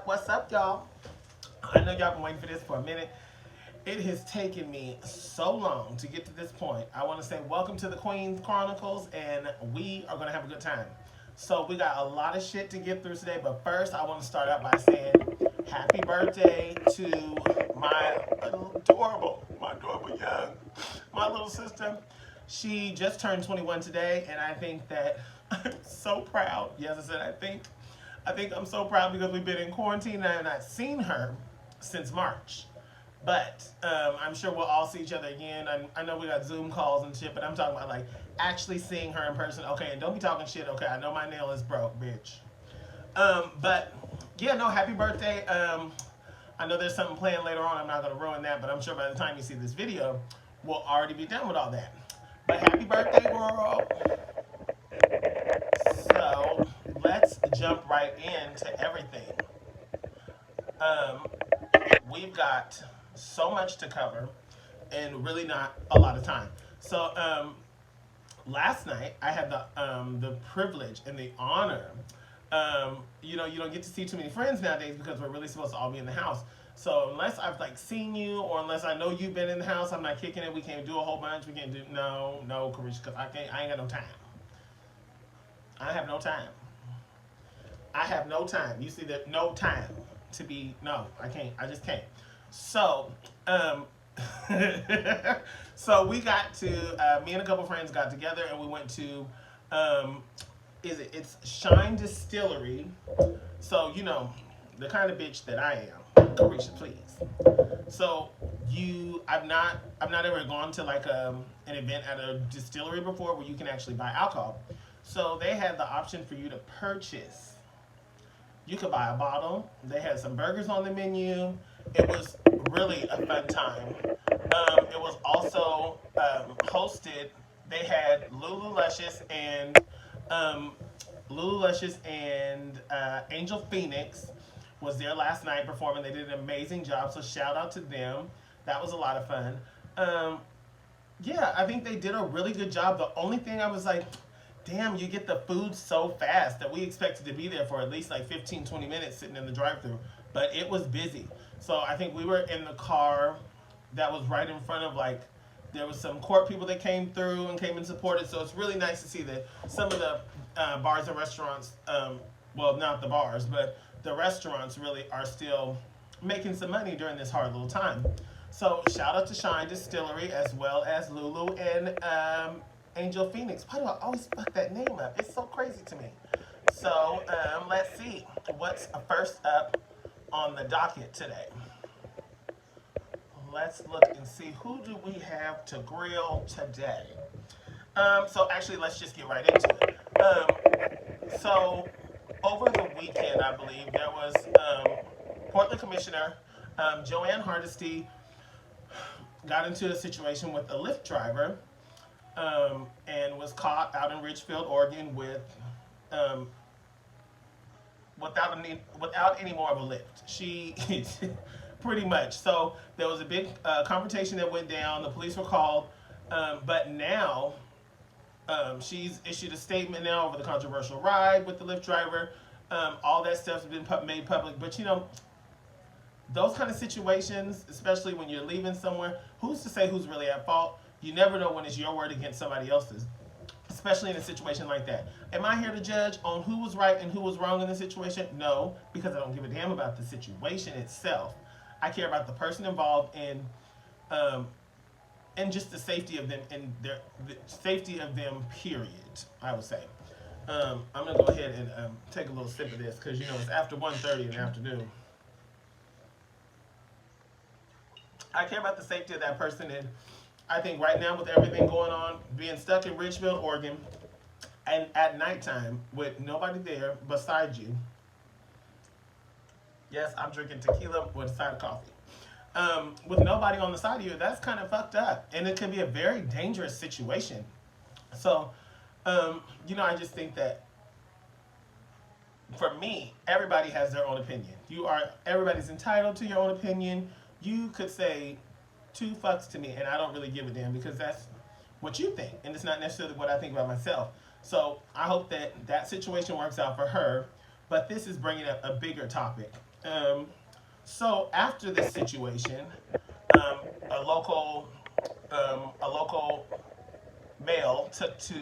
What's up, y'all? I know y'all been waiting for this for a minute. It has taken me so long to get to this point. I want to say welcome to the Qweens Chronicles, and we are going to have a good time. So, we got a lot of shit to get through today, but first, I want to start out by saying happy birthday to my adorable young, my little sister. She just turned 21 today, and I think that I'm so proud. Yes, I said I think. I think I'm so proud because we've been in quarantine and I have not seen her since March. But I'm sure we'll all see each other again. I know we got Zoom calls and shit, but I'm talking about like actually seeing her in person. Okay, and don't be talking shit. Okay, I know my nail is broke, bitch. But yeah, no, happy birthday. I know there's something planned later on. I'm not gonna ruin that, but I'm sure by the time you see this video, we'll already be done with all that. But happy birthday, girl. So let's jump right into everything. Um, we've got so much to cover and really not a lot of time. So last night I had the privilege and the honor. You don't get to see too many friends nowadays because we're really supposed to all be in the house. So unless I've like seen you or unless I know you've been in the house, I'm not kicking it. We can't do a whole bunch. We can't do no, Carisha, because I ain't got no time. I have no time. I have no time. You see that no time to be no, I can't. I just can't. So, so we got to me and a couple friends got together and we went to it's Shine Distillery. So, the kind of bitch that I am. Carisha, please. So I've not ever gone to like an event at a distillery before where you can actually buy alcohol. So they had the option for you to purchase. You could buy a bottle. They had some burgers on the menu. It was really a fun time. It was also hosted. They had Lulu Luscious and Angel Phoenix was there last night performing. They did an amazing job. So shout out to them. That was a lot of fun. Yeah, I think they did a really good job. The only thing I was like, damn, you get the food so fast that we expected to be there for at least like 15, 20 minutes sitting in the drive-thru. But it was busy. So I think we were in the car that was right in front of like, there was some court people that came through and came and supported. So it's really nice to see that some of the bars and restaurants, well, not the bars, but the restaurants really are still making some money during this hard little time. So shout out to Shine Distillery as well as Lulu and Angel Phoenix. Why do I always fuck that name up? It's so crazy to me. So let's see what's first up on the docket today. Let's look and see who do we have to grill today. So actually, let's just get right into it. So over the weekend, I believe there was Portland Commissioner Joanne Hardesty got into a situation with a Lyft driver and was caught out in Ridgefield, Oregon, with without any more of a lift. She pretty much. So there was a big confrontation that went down. The police were called, but now she's issued a statement now over the controversial ride with the Lyft driver. All that stuff's been made public, but those kind of situations, especially when you're leaving somewhere, who's to say who's really at fault? You never know when it's your word against somebody else's, especially in a situation like that. Am I here to judge on who was right and who was wrong in the situation? No, because I don't give a damn about the situation itself. I care about the person involved and just the safety of them and the safety of them, period, I would say. I'm going to go ahead and take a little sip of this because, it's after 1:30 in the afternoon. I care about the safety of that person, and I think right now with everything going on, being stuck in Ridgefield, Oregon, and at nighttime with nobody there beside you. Yes, I'm drinking tequila with a side of coffee. With nobody on the side of you, that's kind of fucked up, and it can be a very dangerous situation. So, I just think that for me, everybody has their own opinion. Everybody's entitled to your own opinion. You could say 2 fucks to me and I don't really give a damn because that's what you think and it's not necessarily what I think about myself. So I hope that situation works out for her. But this is bringing up a bigger topic. Um, so after this situation, um, a local a local male took to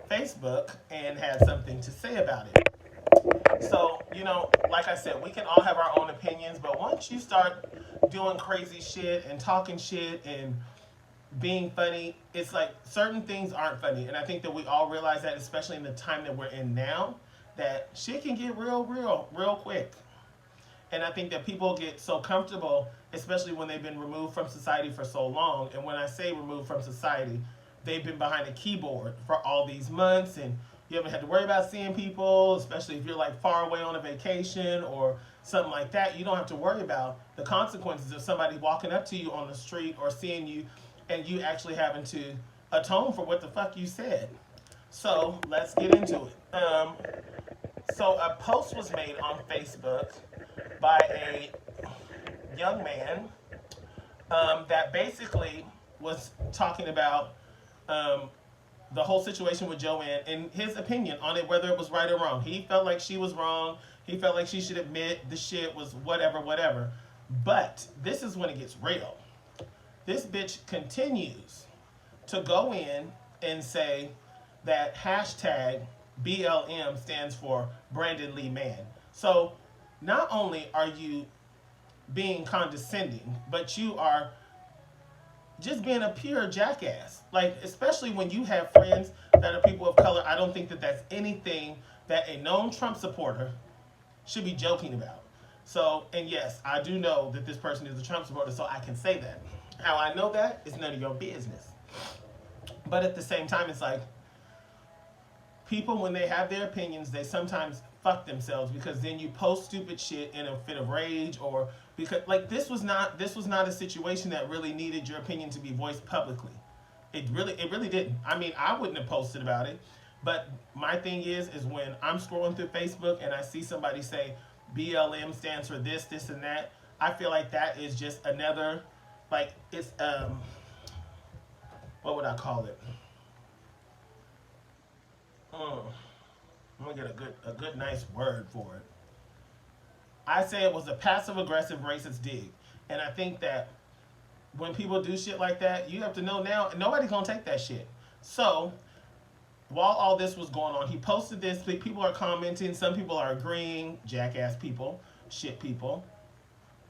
Facebook and had something to say about it. So, like I said, we can all have our own opinions, but once you start doing crazy shit and talking shit and being funny, it's like certain things aren't funny. And I think that we all realize that, especially in the time that we're in now, that shit can get real quick. And I think that people get so comfortable, especially when they've been removed from society for so long. And when I say removed from society, they've been behind a keyboard for all these months, and you haven't had to worry about seeing people, especially if you're like far away on a vacation or something like that. You don't have to worry about the consequences of somebody walking up to you on the street or seeing you and you actually having to atone for what the fuck you said. So let's get into it. So a post was made on Facebook by a young man that basically was talking about the whole situation with Joanne and his opinion on it, whether it was right or wrong. He felt like she was wrong. He felt like she should admit the shit was whatever, whatever. But this is when it gets real. This bitch continues to go in and say that hashtag BLM stands for Brandon Lee Mann. So not only are you being condescending, but you are just being a pure jackass. Like, especially when you have friends that are people of color, I don't think that that's anything that a known Trump supporter should be joking about. So, and yes, I do know that this person is a Trump supporter, so I can say that. How I know that is none of your business. But at the same time, it's like, people, when they have their opinions, they sometimes fuck themselves because then you post stupid shit in a fit of rage, or because like this was not a situation that really needed your opinion to be voiced publicly. It really didn't. I mean, I wouldn't have posted about it, but my thing is when I'm scrolling through Facebook and I see somebody say BLM stands for this and that, I feel like that is just another, like, it's what would I call it? Mm, I'm gonna get a good nice word for it. I say it was a passive aggressive racist dig. And I think that when people do shit like that, you have to know now nobody's gonna take that shit. So while all this was going on, he posted this. People are commenting. Some people are agreeing, jackass people, shit people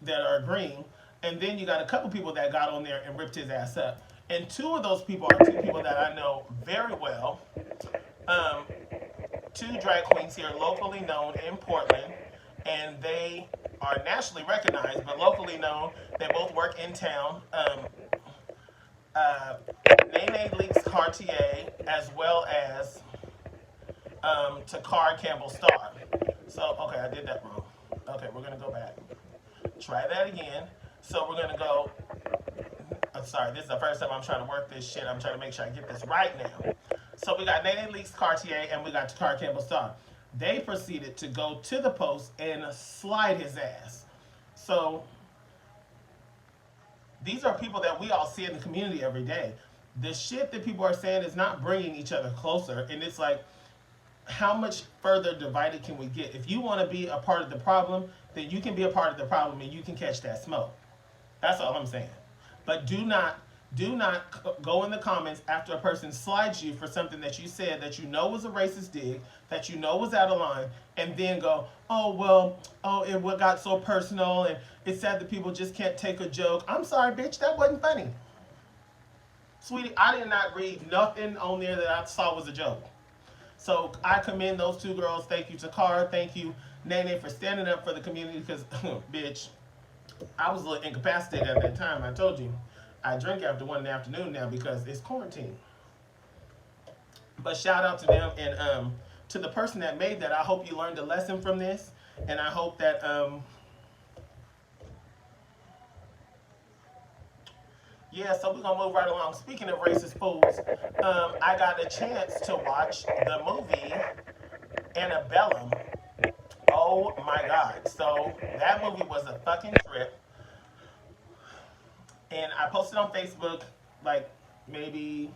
that are agreeing. And then you got a couple people that got on there and ripped his ass up. And two of those people are two people that I know very well. Um, Two drag queens here, locally known in Portland, and they are nationally recognized, but locally known. They both work in town. Uh, Nene Leaks Cartier, as well as Takar Campbell Starr. So, okay, I did that wrong. Okay, we're gonna go back. Try that again. So we're gonna go. I'm sorry, this is the first time I'm trying to work this shit. I'm trying to make sure I get this right now. So we got Nene Leaks Cartier and we got Takar Campbell Starr. They proceeded to go to the post and slide his ass. So these are people that we all see in the community every day. The shit that people are saying is not bringing each other closer. And it's like, how much further divided can we get? If you want to be a part of the problem, then you can be a part of the problem and you can catch that smoke. That's all I'm saying. But do not go in the comments after a person slides you for something that you said that you know was a racist dig, that you know was out of line, and then go, oh, well, oh, it got so personal, and it's sad that people just can't take a joke. I'm sorry, bitch, that wasn't funny. Sweetie, I did not read nothing on there that I saw was a joke. So I commend those two girls. Thank you to Car. Thank you, Nene, for standing up for the community because, bitch, I was a little incapacitated at that time. I told you. I drink after 1 in the afternoon now because it's quarantine. But shout out to them and to the person that made that. I hope you learned a lesson from this. And I hope that, yeah, so we're going to move right along. Speaking of racist fools, I got a chance to watch the movie Antebellum. Oh my God. So that movie was a fucking trip. And I posted on Facebook like maybe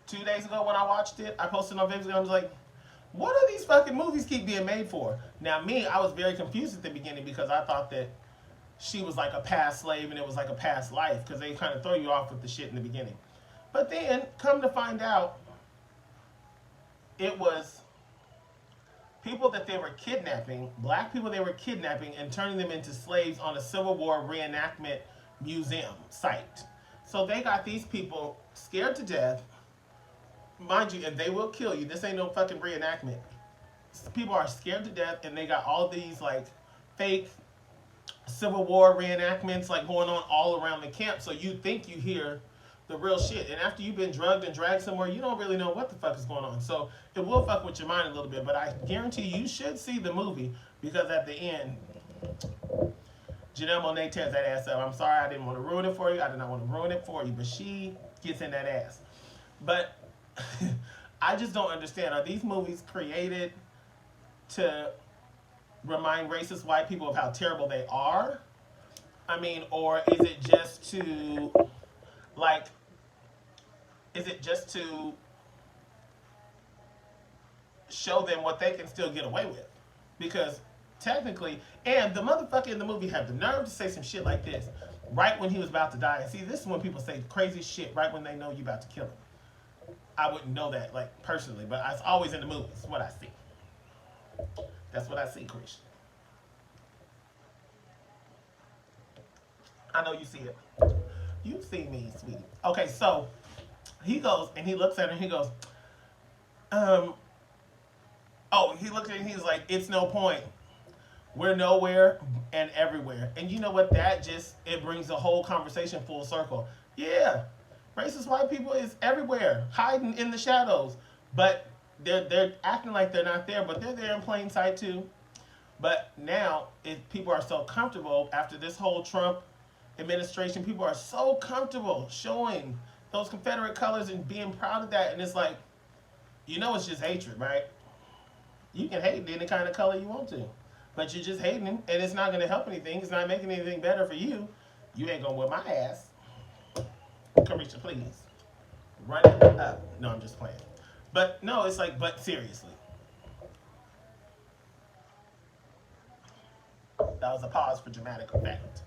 2 days ago when I watched it. I posted on Facebook and I was like, what do these fucking movies keep being made for? Now, me, I was very confused at the beginning because I thought that she was like a past slave and it was like a past life because they kind of throw you off with the shit in the beginning. But then, come to find out, it was people that they were kidnapping, black people they were kidnapping and turning them into slaves on a Civil War reenactment museum site. So they got these people scared to death, mind you, and they will kill you. This ain't no fucking reenactment. People are scared to death, and they got all these like fake Civil War reenactments like going on all around the camp. So you think you hear the real shit, and after you've been drugged and dragged somewhere, you don't really know what the fuck is going on. So it will fuck with your mind a little bit, but I guarantee you should see the movie because at the end, Janelle Monáe tears that ass up. I'm sorry, I didn't want to ruin it for you. I did not want to ruin it for you, but she gets in that ass. But I just don't understand. Are these movies created to remind racist white people of how terrible they are? I mean, or is it just to, like, is it just to show them what they can still get away with? Because technically, and the motherfucker in the movie had the nerve to say some shit like this right when he was about to die. And see, this is when people say crazy shit right when they know you're about to kill him. I wouldn't know that, like, personally, but it's always in the movies, what I see. That's what I see, Chris. I know you see it. You see me, sweetie. Okay, so he goes and he looks at her and he goes, he looked at her and he's like, it's no point. We're nowhere and everywhere. And you know what? That just, it brings the whole conversation full circle. Yeah, racist white people is everywhere, hiding in the shadows. But they're acting like they're not there, but they're there in plain sight too. But now, if people are so comfortable after this whole Trump administration, people are so comfortable showing those Confederate colors and being proud of that. And it's like, you know, it's just hatred, right? You can hate any kind of color you want to, but you're just hating, and it's not going to help anything. It's not making anything better for you. You ain't going to whip my ass. Carisha, please. Run it up. No, I'm just playing. But no, it's like, but seriously. That was a pause for dramatic effect.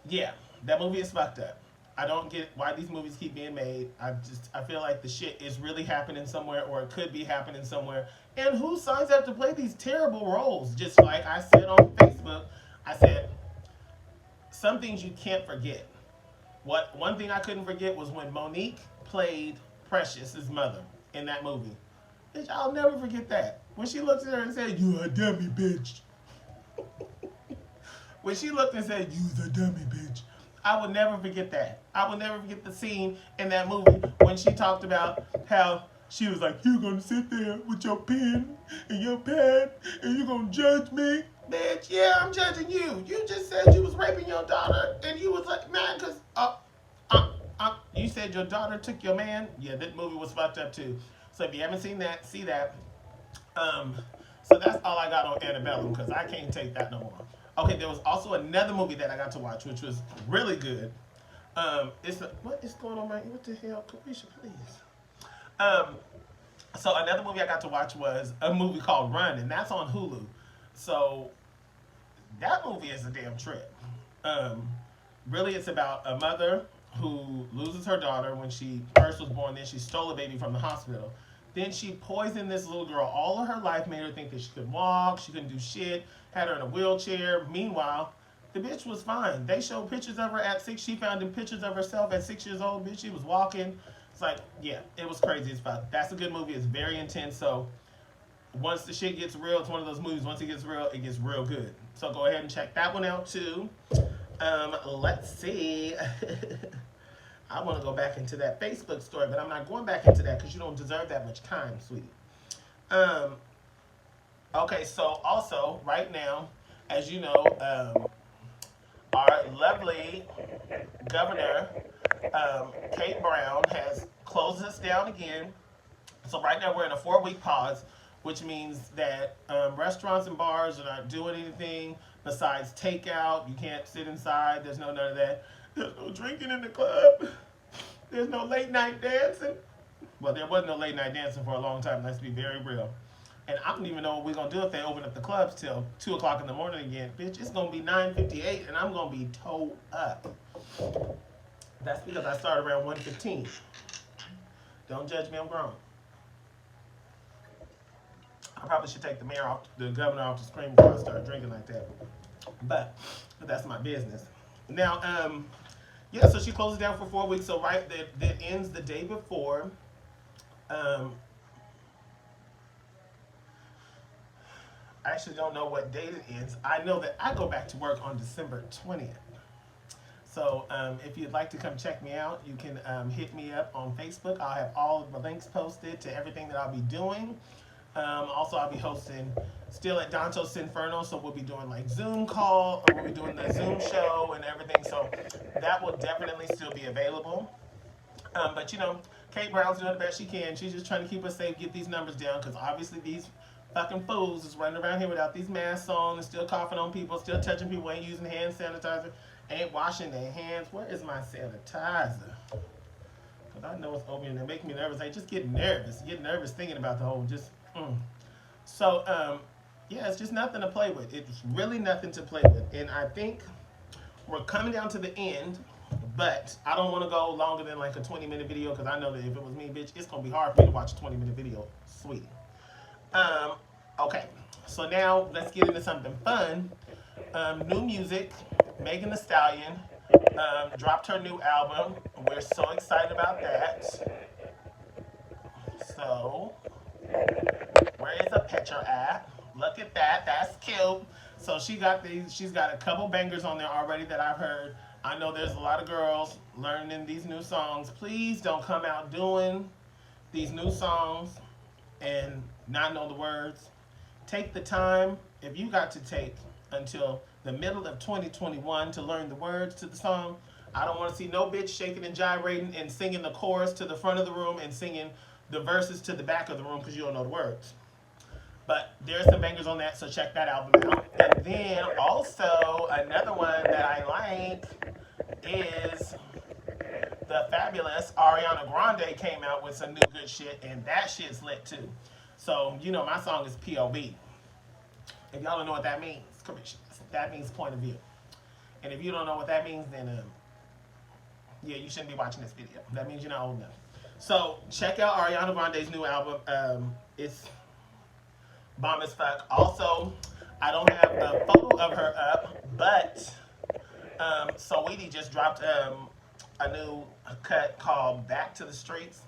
Yeah, that movie is fucked up. I don't get why these movies keep being made. I feel like the shit is really happening somewhere, or it could be happening somewhere. And who signs up to play these terrible roles? Just like I said on Facebook, I said, some things you can't forget. One thing I couldn't forget was when Monique played Precious's mother in that movie. Bitch, I'll never forget that. When she looked at her and said, "You a dummy, bitch." When she looked and said, "You's a dummy, bitch," I will never forget that. I will never forget the scene in that movie when she talked about how she was like, "You're gonna sit there with your pen and your pad and you're gonna judge me." Bitch, yeah, I'm judging you. You just said you was raping your daughter and you was like, man, because you said your daughter took your man. Yeah, that movie was fucked up too. So if you haven't seen that, see that. So that's all I got on Antebellum because I can't take that no more. Okay, there was also another movie that I got to watch, which was really good. What is going on, man? What the hell? Carisha, please. So another movie I got to watch was a movie called Run, and that's on Hulu. So that movie is a damn trip. Really, it's about a mother who loses her daughter when she first was born. Then she stole a baby from the hospital. Then she poisoned this little girl all of her life, made her think that she couldn't walk, she couldn't do shit, had her in a wheelchair. Meanwhile, the bitch was fine. They showed pictures of her at 6. She found in pictures of herself at 6 years old. Bitch, she was walking. It's like, yeah, it was crazy as fuck. That's a good movie. It's very intense. So once the shit gets real, it's one of those movies. Once it gets real good. So go ahead and check that one out too. Let's see. I want to go back into that Facebook story, but I'm not going back into that because you don't deserve that much time, sweetie. Okay, so also, right now, as you know, our lovely governor, Kate Brown, has closed us down again. So right now we're in a 4-week pause, which means that restaurants and bars are not doing anything besides takeout. You can't sit inside. There's none of that. There's no drinking in the club. There's no late night dancing. Well, there was no late night dancing for a long time. Let's be very real. And I don't even know what we're gonna do if they open up the clubs till 2 o'clock in the morning again. Bitch, it's gonna be 9:58 and I'm gonna be towed up. That's because I started around 1:15. Don't judge me, I'm grown. I probably should take the governor off the screen before I start drinking like that. But that's my business. Now, yeah, so she closes down for 4 weeks. So right, that ends the day before. I actually don't know what date it ends. I know that I go back to work on December 20th. So if you'd like to come check me out, you can hit me up on Facebook. I'll have all of the links posted to everything that I'll be doing. Also, I'll be hosting still at Dantos Inferno, so we'll be doing like Zoom call, or we'll be doing the Zoom show and everything. So that will definitely still be available. But you know, Kate Brown's doing the best she can. She's just trying to keep us safe, get these numbers down, because obviously these fucking fools is running around here without these masks on and still coughing on people, still touching people, ain't using hand sanitizer, ain't washing their hands. Where is my sanitizer? Because I know it's open and it makes me nervous. I just get nervous thinking about the whole So, yeah, it's just nothing to play with. It's really nothing to play with. And I think we're coming down to the end, but I don't want to go longer than like a 20-minute video, because I know that if it was me, bitch, it's going to be hard for me to watch a 20-minute video, sweetie. Okay, so now let's get into something fun. New music. Megan Thee Stallion dropped her new album. We're so excited about that. So, where is the picture at? Look at that. That's cute. So she's got a couple bangers on there already that I've heard. I know there's a lot of girls learning these new songs. Please don't come out doing these new songs and not know the words. Take the time. If you got to take until the middle of 2021 to learn the words to the song, I don't want to see no bitch shaking and gyrating and singing the chorus to the front of the room and singing the verses to the back of the room because you don't know the words. But there's some bangers on that, so check that album out. And then also another one that I like is the fabulous Ariana Grande came out with some new good shit, and that shit's lit too. So, you know, my song is POV. If y'all don't know what that means, correction. That means point of view. And if you don't know what that means, then yeah, you shouldn't be watching this video. That means you're not old enough. So check out Ariana Grande's new album. It's bomb as fuck. Also, I don't have a photo of her up, but Saweetie just dropped a new cut called Back to the Streets.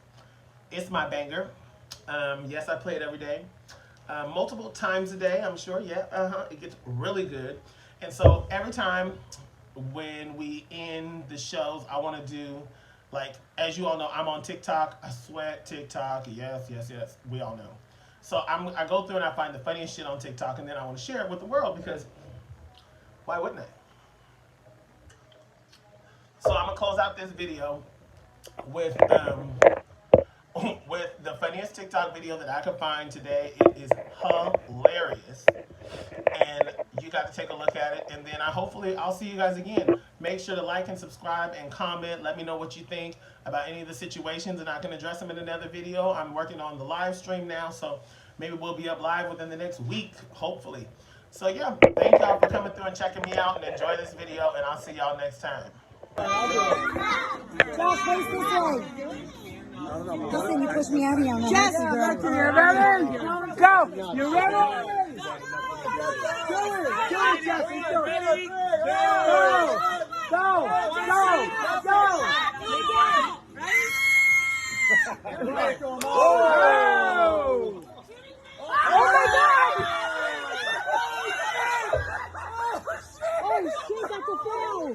It's my banger. Yes, I play it every day. Multiple times a day, I'm sure. Yeah, it gets really good. And so every time when we end the shows, I want to do, like, as you all know, I'm on TikTok. I sweat TikTok. Yes. We all know. So I go through and I find the funniest shit on TikTok, and then I want to share it with the world, because why wouldn't I? So I'm gonna close out this video with the funniest TikTok video that I could find today. It is hilarious, and you got to take a look at it. And then hopefully I'll see you guys again. Make sure to like and subscribe and comment. Let me know what you think about any of the situations, and I can address them in another video. I'm working on the live stream now, so maybe we'll be up live within the next week, hopefully. So yeah, thank y'all for coming through and checking me out, and enjoy this video, and I'll see y'all next time. Josh, face this way. Listen, you push me out of here. Jess, you ready? Go. You ready? Do it, Jess. Do it. Go. Oh my God! Oh shit, that's a foul!